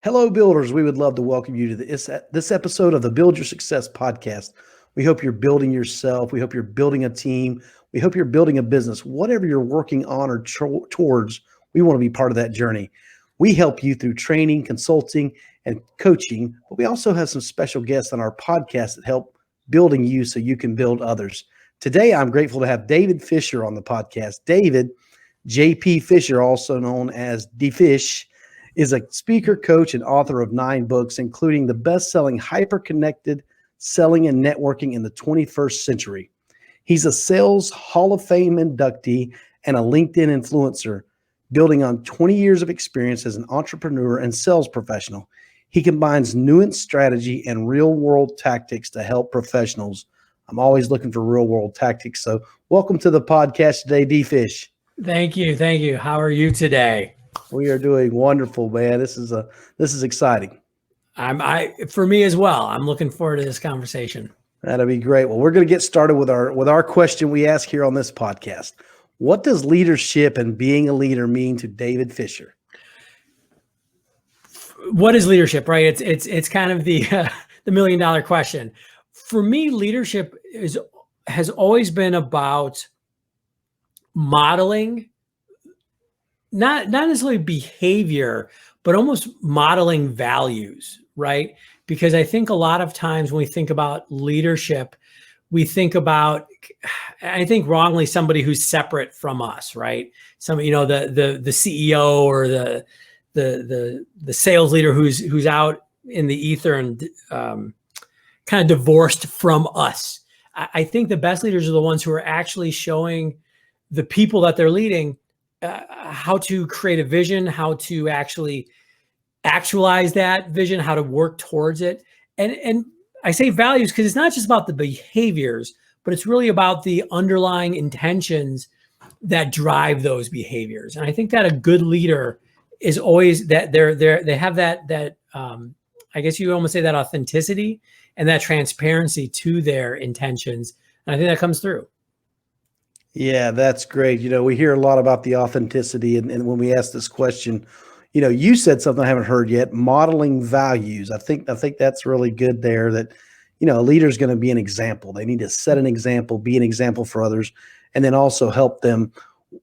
Hello, builders. We would love to welcome you to this episode of the Build Your Success podcast. We hope you're building yourself. We hope you're building a team. We hope you're building a business. Whatever you're working on or towards, we want to be part of that journey. We help you through training, consulting, and coaching, but we also have some special guests on our podcast that help building you so you can build others. Today, I'm grateful to have David Fisher on the podcast. David, JP Fisher, also known as D Fish, is a speaker, coach, and author of 9 books, including the best-selling Hyper-Connected Selling and Networking in the 21st Century. He's a Sales Hall of Fame inductee and a LinkedIn influencer, building on 20 years of experience as an entrepreneur and sales professional. He combines nuanced strategy and real-world tactics to help professionals. I'm always looking for real-world tactics, so welcome to the podcast today, D-Fish. Thank you. Thank you. How are you today? We are doing wonderful, man. This is exciting. For me as well. I'm looking forward to this conversation. That'll be great. Well, we're going to get started with our question we ask here on this podcast. What does leadership and being a leader mean to David Fisher? What is leadership, right? It's kind of the $1 million question. For me, leadership has always been about modeling, not necessarily behavior, but almost modeling values, right? Because I think a lot of times when we think about leadership, we think about, I think wrongly, somebody who's separate from us, right? Some, the CEO or the sales leader who's out in the ether and kind of divorced from us. I think the best leaders are the ones who are actually showing the people that they're leading how to create a vision, how to actually actualize that vision, how to work towards it. And I say values because it's not just about the behaviors, but it's really about the underlying intentions that drive those behaviors. And I think that a good leader is always that they have that I guess you almost say that authenticity and that transparency to their intentions. And I think that comes through. Yeah, that's great. We hear a lot about the authenticity. And when we ask this question, you said something I haven't heard yet, modeling values. I think that's really good there that, a leader is going to be an example. They need to set an example, be an example for others, and then also help them.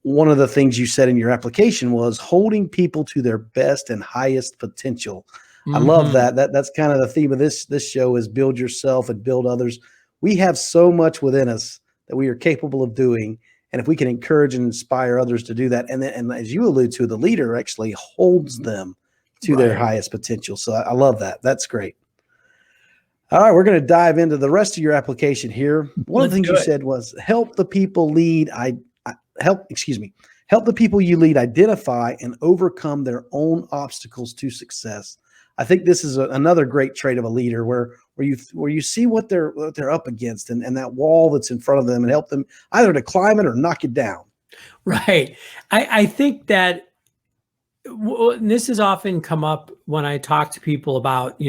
One of the things you said in your application was holding people to their best and highest potential. Mm-hmm. I love that. That's kind of the theme of this show is build yourself and build others. We have so much within us that we are capable of doing. And if we can encourage and inspire others to do that, and as you allude to, the leader actually holds them to their highest potential. So I love that. That's great. All right, we're going to dive into the rest of your application here. One of the things you said was help the people help the people you lead identify and overcome their own obstacles to success. I think this is another great trait of a leader where you see what they're up against and that wall that's in front of them and help them either to climb it or knock it down. Right. I think that this has often come up when I talk to people about,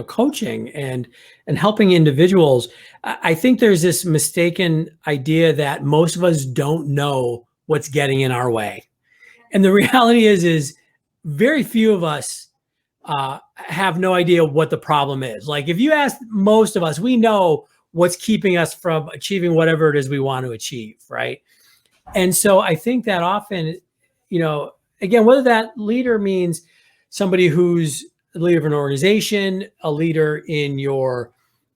coaching and helping individuals. I think there's this mistaken idea that most of us don't know what's getting in our way. And the reality is very few of us have no idea what the problem is. Like if you ask most of us, we know what's keeping us from achieving whatever it is we want to achieve, right? And so I think that often, again, whether that leader means somebody who's a leader of an organization, a leader in your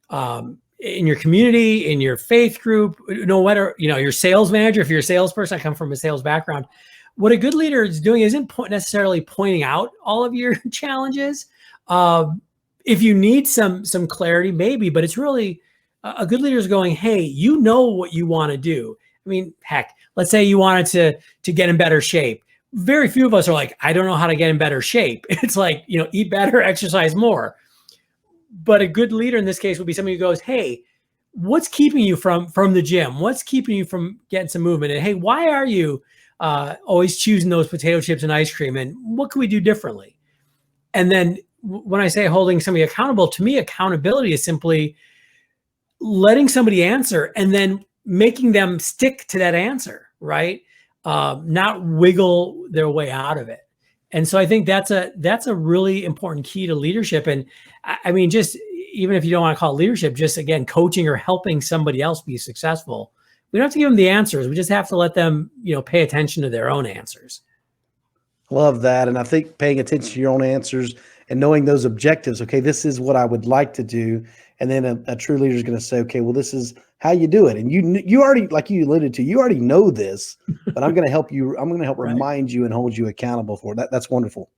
community, in your faith group, no matter, your sales manager, if you're a salesperson, I come from a sales background. What a good leader is doing isn't necessarily pointing out all of your challenges. If you need some clarity, maybe, but it's really a good leader is going, hey, you know what you want to do. I mean, heck, let's say you wanted to get in better shape. Very few of us are like, I don't know how to get in better shape. It's like, eat better, exercise more. But a good leader in this case would be somebody who goes, hey, what's keeping you from the gym? What's keeping you from getting some movement? And hey, why are you always choosing those potato chips and ice cream? And what can we do differently? And then when I say holding somebody accountable, to me, accountability is simply letting somebody answer and then making them stick to that answer, right? Not wiggle their way out of it. And so I think that's a really important key to leadership. And I mean, just even if you don't want to call it leadership, just again, coaching or helping somebody else be successful. We don't have to give them the answers. We just have to let them, pay attention to their own answers. Love that. And I think paying attention to your own answers and knowing those objectives, okay, this is what I would like to do. And then a true leader is going to say, okay, well, this is how you do it. And you already, like you alluded to, you already know this, but I'm going to help you. I'm going to help Right. remind you and hold you accountable for that. That's wonderful.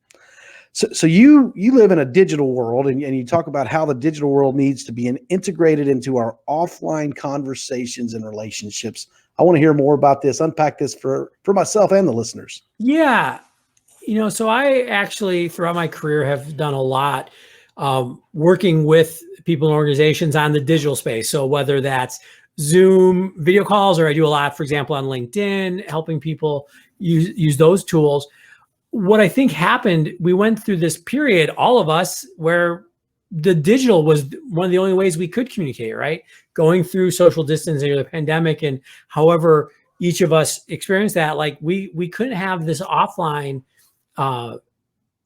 So you live in a digital world, and you talk about how the digital world needs to be integrated into our offline conversations and relationships. I want to hear more about this. Unpack this for myself and the listeners. Yeah. So I actually, throughout my career, have done a lot working with people and organizations on the digital space. So whether that's Zoom video calls, or I do a lot, for example, on LinkedIn, helping people use those tools. What I think happened, we went through this period, all of us, where the digital was one of the only ways we could communicate, right? Going through social distancing or the pandemic, and however each of us experienced that, like we couldn't have this offline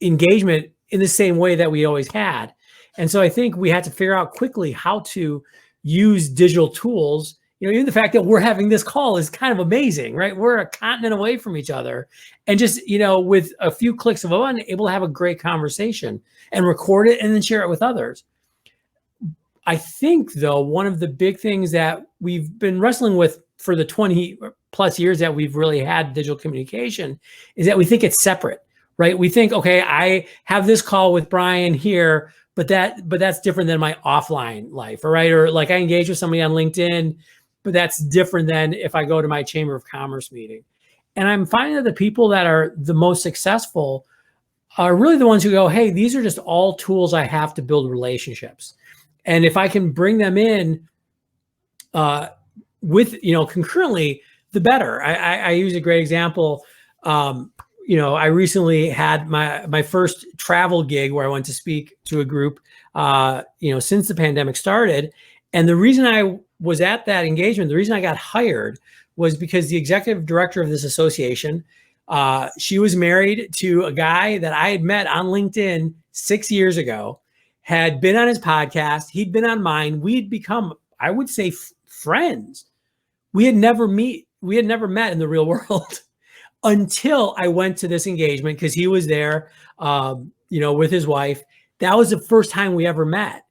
engagement in the same way that we always had. And so I think we had to figure out quickly how to use digital tools. Even the fact that we're having this call is kind of amazing, right? We're a continent away from each other, and just, with a few clicks of a button, able to have a great conversation and record it and then share it with others. I think, though, one of the big things that we've been wrestling with for the 20 plus years that we've really had digital communication is that we think it's separate, right? We think, okay, I have this call with Brian here, but that's different than my offline life, all right? Or like I engage with somebody on LinkedIn, but that's different than if I go to my Chamber of Commerce meeting. And I'm finding that the people that are the most successful are really the ones who go, hey, these are just all tools I have to build relationships. And if I can bring them in with, concurrently, the better. I use a great example. I recently had my first travel gig where I went to speak to a group, since the pandemic started. And the reason I was at that engagement, the reason I got hired was because the executive director of this association, she was married to a guy that I had met on LinkedIn 6 years ago, had been on his podcast. He'd been on mine. We'd become, I would say, friends. We had never met in the real world until I went to this engagement because he was there, with his wife. That was the first time we ever met.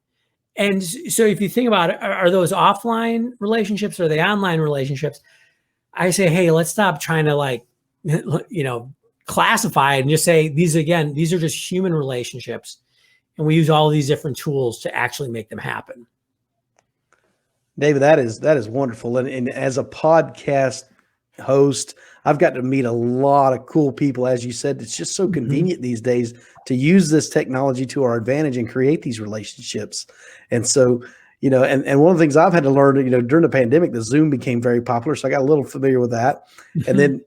And so if you think about it, are those offline relationships or are they online relationships? I say, hey, let's stop trying to classify it and just say these are just human relationships. And we use all these different tools to actually make them happen. David, that is wonderful. And as a podcast host, I've got to meet a lot of cool people. As you said, it's just so convenient these days to use this technology to our advantage and create these relationships. And so, and one of the things I've had to learn, during the pandemic, the Zoom became very popular. So I got a little familiar with that. And then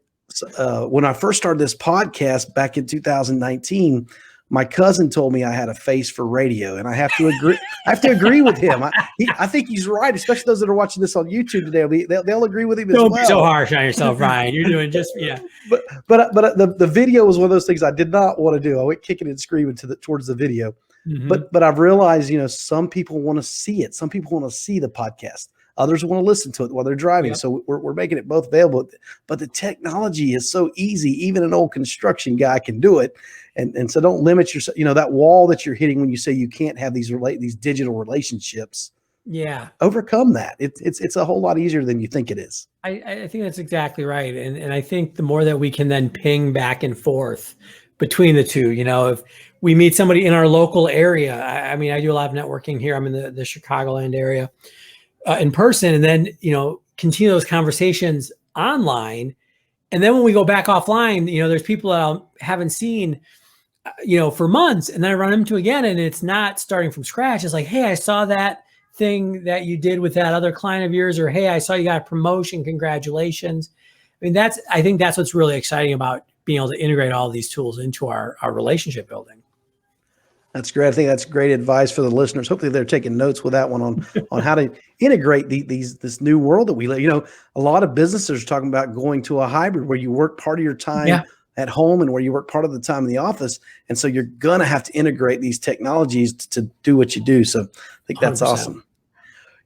when I first started this podcast back in 2019, my cousin told me I had a face for radio, and I have to agree. I have to agree with him. I think he's right, especially those that are watching this on YouTube today. They'll agree with him as well. Don't be so harsh on yourself, Ryan. You're doing just But the video was one of those things I did not want to do. I went kicking and screaming towards the video. But I've realized, some people want to see it. Some people want to see the podcast. Others want to listen to it while they're driving. Yep. So we're making it both available. But the technology is so easy. Even an old construction guy can do it. And so don't limit yourself. That wall that you're hitting when you say you can't have these digital relationships. Yeah. Overcome that. It's a whole lot easier than you think it is. I think that's exactly right. And I think the more that we can then ping back and forth between the two, if we meet somebody in our local area, I mean, I do a lot of networking here. I'm in the Chicagoland area in person, and then, continue those conversations online. And then when we go back offline, there's people that I haven't seen, for months, and then I run into again, and it's not starting from scratch. It's like, hey, I saw that thing that you did with that other client of yours, or, hey, I saw you got a promotion. Congratulations. I mean, I think that's what's really exciting about being able to integrate all of these tools into our relationship building. That's great. I think that's great advice for the listeners. Hopefully they're taking notes with that one on how to integrate this new world that we live. A lot of businesses are talking about going to a hybrid where you work part of your time at home and where you work part of the time in the office. And so you're going to have to integrate these technologies to do what you do. So I think that's 100%. awesome.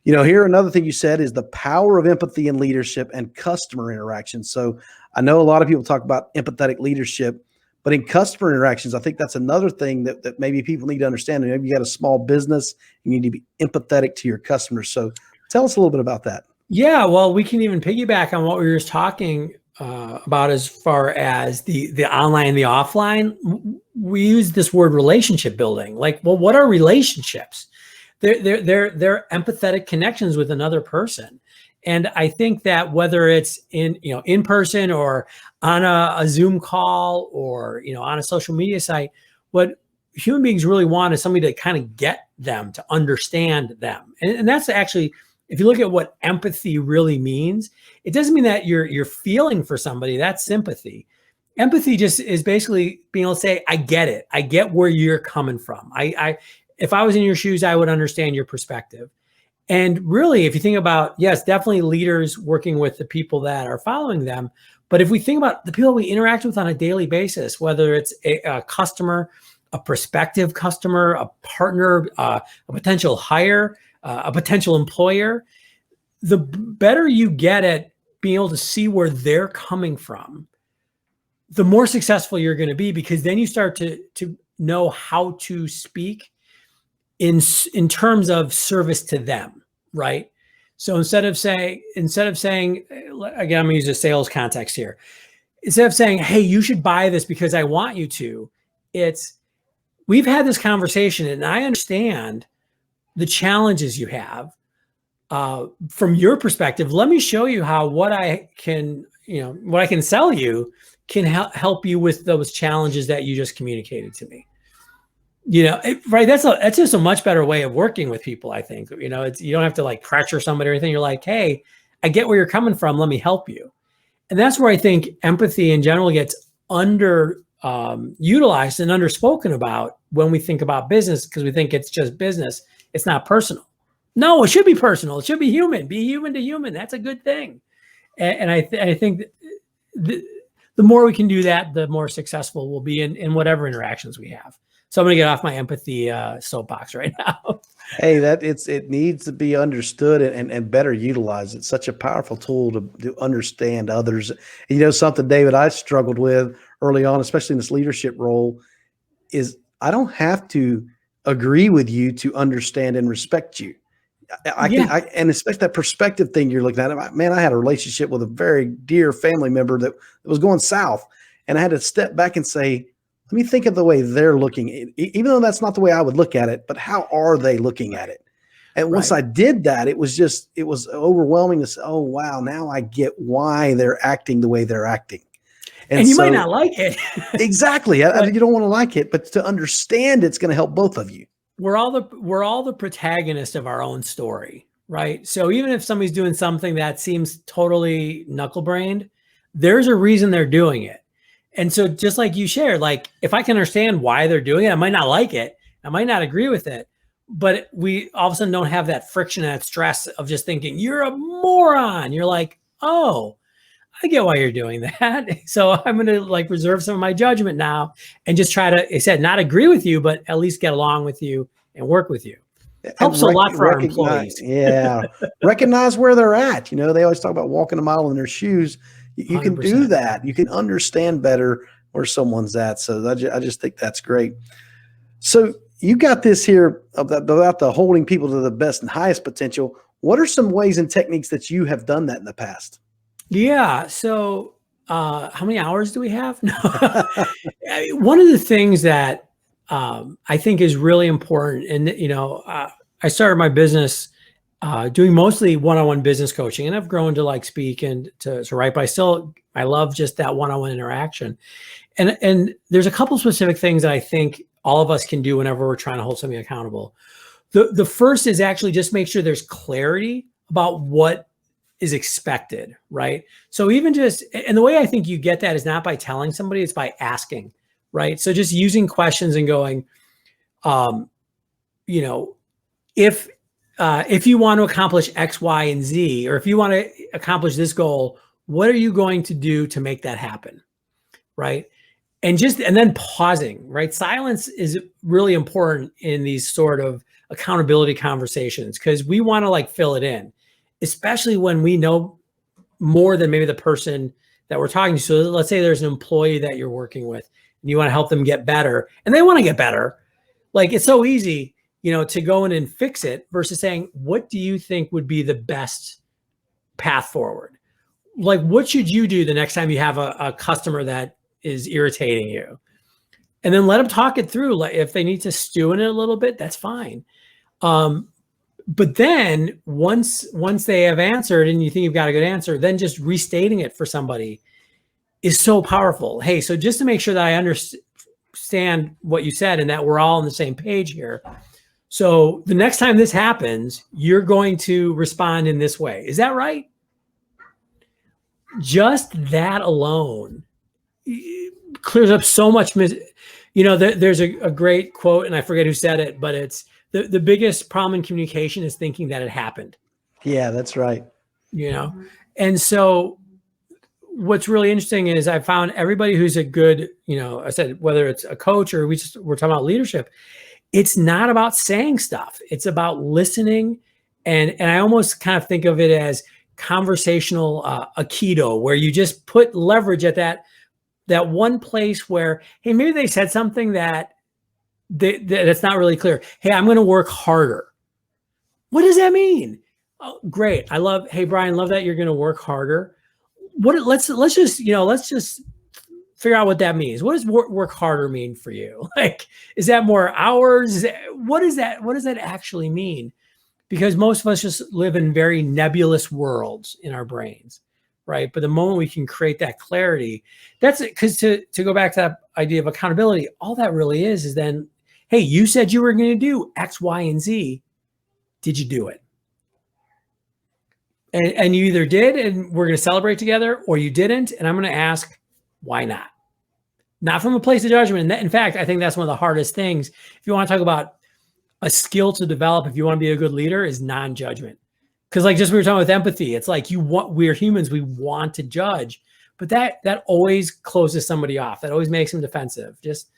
Here, another thing you said is the power of empathy in leadership and customer interaction. So I know a lot of people talk about empathetic leadership, but in customer interactions, I think that's another thing that maybe people need to understand. Maybe you got a small business, you need to be empathetic to your customers. So tell us a little bit about that. Yeah, well, we can even piggyback on what we were just talking about as far as the online and the offline. We use this word relationship building. Like, well, what are relationships? They're empathetic connections with another person. And I think that whether it's in person or on a Zoom call or on a social media site, what human beings really want is somebody to kind of get them, to understand them. And that's actually, if you look at what empathy really means, it doesn't mean that you're feeling for somebody. That's sympathy. Empathy just is basically being able to say, I get it. I get where you're coming from. If I was in your shoes, I would understand your perspective. And really, if you think about, yes, definitely leaders working with the people that are following them. But if we think about the people we interact with on a daily basis, whether it's a customer, a prospective customer, a partner, a potential hire, a potential employer, the better you get at being able to see where they're coming from, the more successful you're going to be, because then you start to know how to speak in terms of service to them, right? So instead of saying, again, I'm going to use a sales context here. Instead of saying, hey, you should buy this because I want you to, we've had this conversation and I understand the challenges you have from your perspective. Let me show you how what I can sell you can help you with those challenges that you just communicated to me. Right. That's just a much better way of working with people. I think, you don't have to like pressure somebody or anything. You're like, hey, I get where you're coming from. Let me help you. And that's where I think empathy in general gets utilized and underspoken about when we think about business, because we think it's just business. It's not personal. No, it should be personal. It should be human. Be human to human. That's a good thing. And I think the more we can do that, the more successful we'll be in whatever interactions we have. So I'm going to get off my empathy soapbox right now. Hey, it needs to be understood and better utilized. It's such a powerful tool to understand others. And something, David, I struggled with early on, especially in this leadership role, is I don't have to agree with you to understand and respect you. And especially that perspective thing you're looking at. Man, I had a relationship with a very dear family member that was going south, and I had to step back and say, let me think of the way they're looking at it, even though that's not the way I would look at it, but how are they looking at it? And once I did that, it was overwhelming to say, oh, wow, now I get why they're acting the way they're acting. And you might not like it. Exactly. You don't want to like it, but to understand it's going to help both of you. We're all the protagonists of our own story, right? So even if somebody's doing something that seems totally knuckle-brained, there's a reason they're doing it. And so just like you shared, like if I can understand why they're doing it, I might not like it. I might not agree with it, but we all of a sudden don't have that friction and that stress of just thinking you're a moron. You're like, oh, I get why you're doing that. So I'm going to like reserve some of my judgment now and just try to, I said, not agree with you, but at least get along with you and work with you. Helps a lot for our employees. Yeah. Recognize where they're at. They always talk about walking a mile in their shoes. You can do that. You can understand better where someone's at. So I just think that's great. So you got this here about the holding people to the best and highest potential. What are some ways and techniques that you have done that in the past? Yeah. So how many hours do we have? No. One of the things that I think is really important, and I started my business doing mostly one-on-one business coaching, and I've grown to like speak and to write, but I love just that one-on-one interaction. And there's a couple specific things that I think all of us can do whenever we're trying to hold something accountable. The first is actually just make sure there's clarity about what is expected, right? So even and the way I think you get that is not by telling somebody, it's by asking, right? So just using questions and going, if you want to accomplish X, Y, and Z, or if you want to accomplish this goal, what are you going to do to make that happen? Right. and then pausing, right? Silence is really important in these sort of accountability conversations, because we want to like fill it in, especially when we know more than maybe the person that we're talking to. So let's say there's an employee that you're working with and you want to help them get better and they want to get better. Like, it's so easy, to go in and fix it versus saying, what do you think would be the best path forward? Like, what should you do the next time you have a customer that is irritating you? And then let them talk it through. Like, if they need to stew in it a little bit, that's fine. But then once they have answered and you think you've got a good answer, then just restating it for somebody is so powerful. Hey, so just to make sure that I understand what you said and that we're all on the same page here. So the next time this happens, you're going to respond in this way. Is that right? Just that alone clears up so much. There's a great quote, and I forget who said it, but it's the biggest problem in communication is thinking that it happened. Yeah, that's right. And so what's really interesting is I found everybody who's a good, I said, whether it's a coach or we're talking about leadership, it's not about saying stuff. It's about listening. And I almost kind of think of it as conversational aikido, where you just put leverage at that one place where, hey, maybe they said something that's not really clear. Hey, I'm going to work harder. What does that mean? Oh, great. Hey, Brian, love that you're going to work harder. Let's just figure out what that means. What does work harder mean for you? Like, is that more hours? What does that actually mean? Because most of us just live in very nebulous worlds in our brains, right? But the moment we can create that clarity, that's it. Because to go back to that idea of accountability, all that really is then, hey, you said you were going to do X, Y, and Z. Did you do it? And you either did, and we're going to celebrate together, or you didn't. And I'm going to ask, why not? Not from a place of judgment. In fact, I think that's one of the hardest things. If you want to talk about a skill to develop, if you want to be a good leader, is non-judgment. Because like just we were talking with empathy, it's like we're humans, we want to judge, but that always closes somebody off. That always makes them defensive. Just,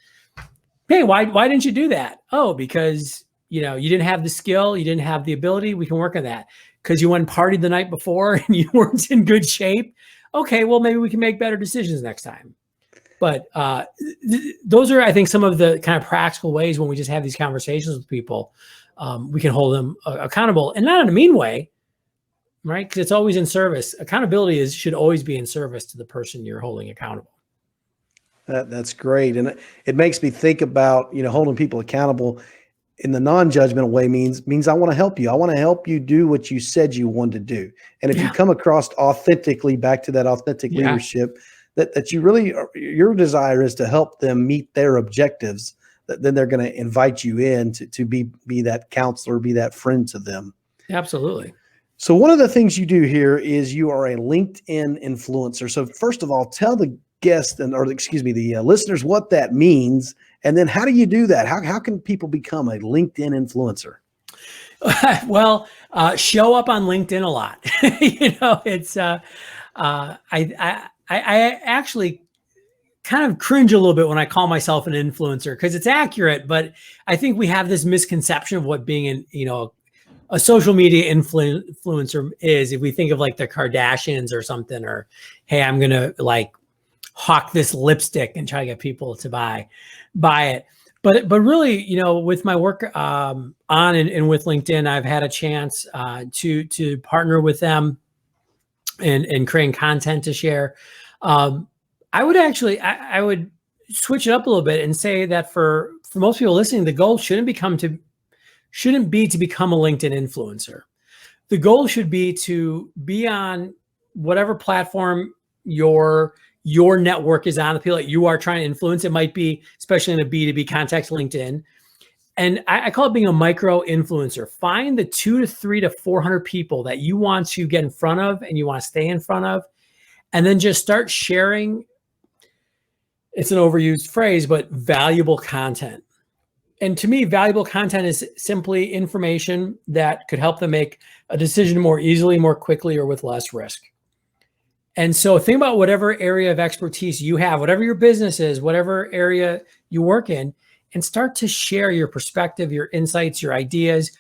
hey, why didn't you do that? Oh, because you didn't have the skill, you didn't have the ability. We can work on that. Because you went and partied the night before and you weren't in good shape. Okay, well, maybe we can make better decisions next time. But those are, I think, some of the kind of practical ways when we just have these conversations with people, we can hold them accountable, and not in a mean way, right? Because it's always in service. Accountability should always be in service to the person you're holding accountable. That's great. And it makes me think about, holding people accountable in the non-judgmental way means I want to help you. I want to help you do what you said you wanted to do. And if you come across authentically, back to that authentic leadership, that you really, your desire is to help them meet their objectives, then they're going to invite you in to be that counselor, be that friend to them. Absolutely. So one of the things you do here is you are a LinkedIn influencer. So first of all, tell the guest the listeners what that means. And then how do you do that? How can people become a LinkedIn influencer? Well, show up on LinkedIn a lot. It's I actually kind of cringe a little bit when I call myself an influencer, because it's accurate, but I think we have this misconception of what being a social media influencer is. If we think of like the Kardashians or something, or hey, I'm gonna like hawk this lipstick and try to get people to buy it. But really, with my work on and with LinkedIn, I've had a chance to partner with them and creating content to share. I would switch it up a little bit and say that for most people listening, the goal shouldn't be to become a LinkedIn influencer. The goal should be to be on whatever platform your network is on, the people that you are trying to influence. It might be, especially in a B2B context, LinkedIn. And I call it being a micro influencer. Find the 200 to 300 to 400 people that you want to get in front of and you want to stay in front of, and then just start sharing. It's an overused phrase, but valuable content. And to me, valuable content is simply information that could help them make a decision more easily, more quickly, or with less risk. And so think about whatever area of expertise you have, whatever your business is, whatever area you work in, and start to share your perspective, your insights, your ideas,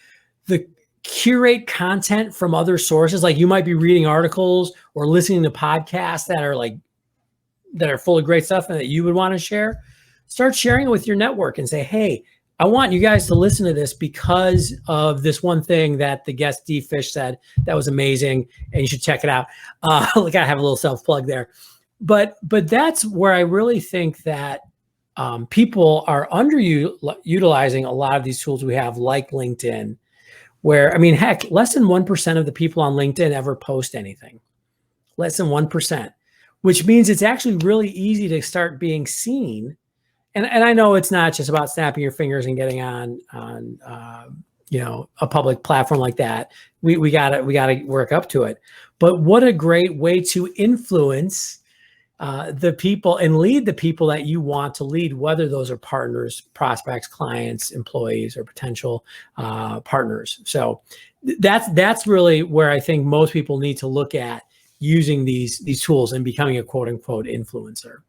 curate content from other sources. Like you might be reading articles or listening to podcasts that are full of great stuff and that you would want to share. Start sharing it with your network and say, hey, I want you guys to listen to this because of this one thing that the guest D Fish said that was amazing, and you should check it out. Like I have a little self plug there, but that's where I really think that people are underutilizing a lot of these tools we have, like LinkedIn, where, I mean, heck, less than 1% of the people on LinkedIn ever post anything. Less than 1%, which means it's actually really easy to start being seen. And I know it's not just about snapping your fingers and getting on a public platform like that. We gotta work up to it. But what a great way to influence the people and lead the people that you want to lead, whether those are partners, prospects, clients, employees, or potential partners. So that's really where I think most people need to look at using these tools and becoming a quote unquote influencer.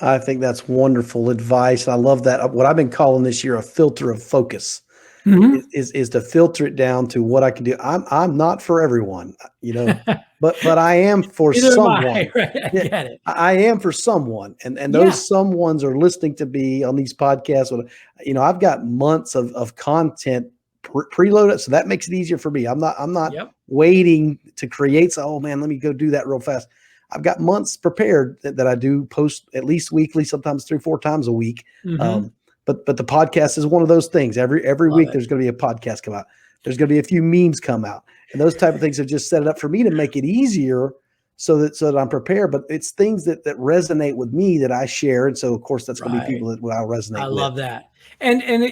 I think that's wonderful advice. I love that. What I've been calling this year a filter of focus is to filter it down to what I can do. I'm not for everyone, but I am for someone. Right? I get it. I am for someone, and those someones are listening to me on these podcasts. I've got months of content preloaded, so that makes it easier for me. I'm not waiting to create. So, oh man, let me go do that real fast. I've got months prepared that I do post at least weekly, sometimes 3-4 times a week. But the podcast is one of those things. Every week there's going to be a podcast come out. There's going to be a few memes come out, and those type of things have just set it up for me to make it easier so that I'm prepared. But it's things that resonate with me that I share, and so of course that's going to be people that I'll resonate with. I love that. And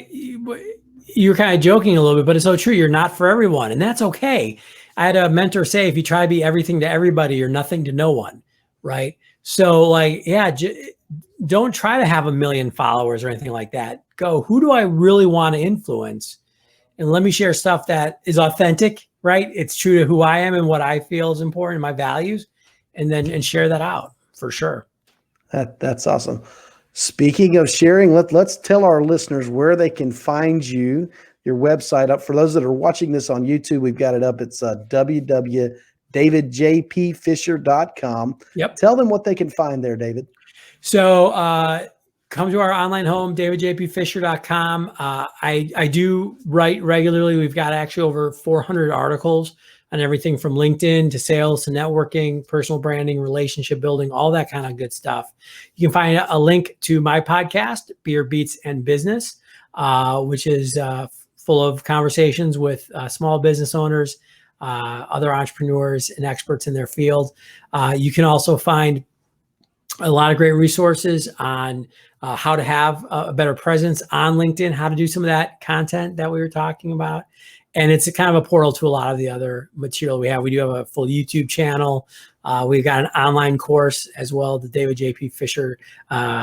you're kind of joking a little bit, but it's so true. You're not for everyone, and that's okay. I had a mentor say, if you try to be everything to everybody, you're nothing to no one, right? So don't try to have 1 million followers or anything like that. Go, who do I really want to influence? And let me share stuff that is authentic, right? It's true to who I am and what I feel is important, my values, and share that out for sure. That's awesome. Speaking of sharing, let's tell our listeners where they can find you. Your website up. For those that are watching this on YouTube, we've got it up. It's www.davidjpfisher.com. Yep. Tell them what they can find there, David. So come to our online home, davidjpfisher.com. I do write regularly. We've got actually over 400 articles on everything from LinkedIn to sales to networking, personal branding, relationship building, all that kind of good stuff. You can find a link to my podcast, Beer, Beats, and Business, which is full of conversations with small business owners, other entrepreneurs, and experts in their field. You can also find a lot of great resources on how to have a better presence on LinkedIn, how to do some of that content that we were talking about. And it's a kind of a portal to a lot of the other material we have. We do have a full YouTube channel. We've got an online course as well, the David J.P. Fisher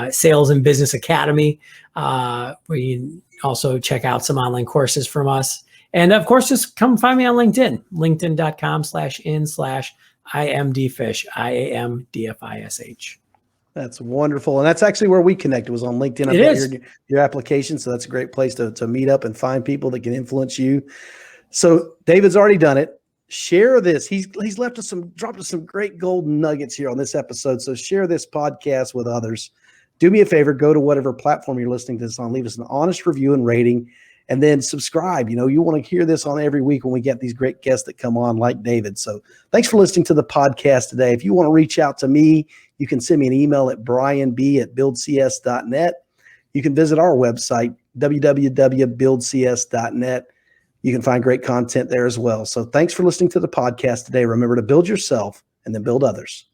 Sales and Business Academy, where you can also check out some online courses from us. And of course, just come find me on LinkedIn, linkedin.com/in/IMDfish, IAMDFISH. That's wonderful. And that's actually where we connected, was on LinkedIn. It is. Your application. So that's a great place to meet up and find people that can influence you. So David's already done it. Share this. He's dropped us some great golden nuggets here on this episode. So share this podcast with others. Do me a favor, go to whatever platform you're listening to this on, leave us an honest review and rating, and then subscribe. You want to hear this on every week when we get these great guests that come on like David. So thanks for listening to the podcast today. If you want to reach out to me, you can send me an email at brianb@buildcs.net. You can visit our website, www.buildcs.net. You can find great content there as well. So thanks for listening to the podcast today. Remember to build yourself and then build others.